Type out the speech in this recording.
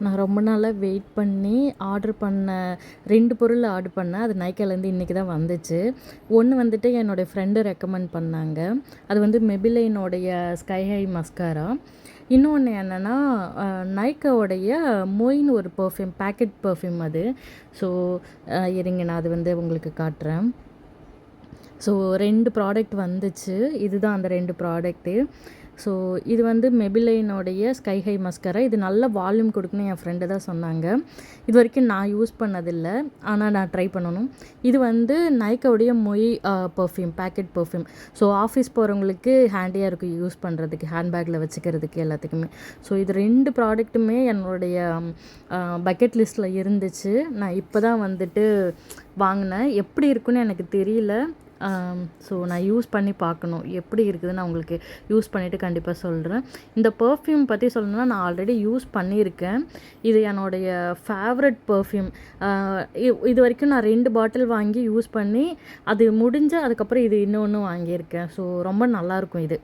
நான் ரொம்ப நாளாக வெயிட் பண்ணி ஆர்டர் பண்ண 2 பொருள் ஆர்டர் பண்ணேன். அது நைக்காலேருந்து இன்றைக்கி தான் வந்துச்சு. ஒன்று வந்துட்டு என்னோடய ஃப்ரெண்டு ரெக்கமெண்ட் பண்ணாங்க. அது வந்து மெபிலைனோடைய ஸ்கை ஹை மஸ்காரா. இன்னொன்று என்னென்னா நைக்காவோடைய மொயின்னு ஒரு பெர்ஃப்யூம், பேக்கெட் பெர்ஃப்யூம் அது. ஸோ இருங்க நான் அது வந்து உங்களுக்கு காட்டுறேன். ஸோ 2 ப்ராடக்ட் வந்துச்சு. இதுதான் அந்த 2 ப்ராடக்ட்டு. ஸோ இது வந்து மெபிலைனோடைய ஸ்கை ஹை மஸ்கரா. இது நல்ல வால்யூம் கொடுக்குன்னு என் ஃப்ரெண்டு தான் சொன்னாங்க. இது வரைக்கும் நான் யூஸ் பண்ணதில்லை, ஆனால் நான் ட்ரை பண்ணணும். இது வந்து நைக்காவுடைய மொய் perfume, packet perfume. So office போகிறவங்களுக்கு ஹேண்டியாக இருக்கும் யூஸ் பண்ணுறதுக்கு, ஹேண்ட்பேக்கில் வச்சுக்கிறதுக்கு எல்லாத்துக்குமே. ஸோ இது 2 ப்ராடக்ட்டுமே என்னுடைய பக்கெட் லிஸ்ட்டில் இருந்துச்சு. நான் இப்போ தான் வந்துட்டு வாங்கினேன். எப்படி இருக்குன்னு எனக்கு தெரியல. ஸோ நான் யூஸ் பண்ணி பார்க்கணும் எப்படி இருக்குதுன்னு நான் உங்களுக்கு யூஸ் பண்ணிவிட்டு கண்டிப்பாக சொல்கிறேன். இந்த பெர்ஃப்யூம் பற்றி சொல்லணும்னா நான் ஆல்ரெடி யூஸ் பண்ணியிருக்கேன். இது என்னுடைய ஃபேவரட் பெர்ஃப்யூம். இது வரைக்கும் நான் 2 பாட்டில் வாங்கி யூஸ் பண்ணி அது முடிஞ்ச அதுக்கப்புறம் இது இன்னொன்று வாங்கியிருக்கேன். ஸோ ரொம்ப நல்லாயிருக்கும் இது.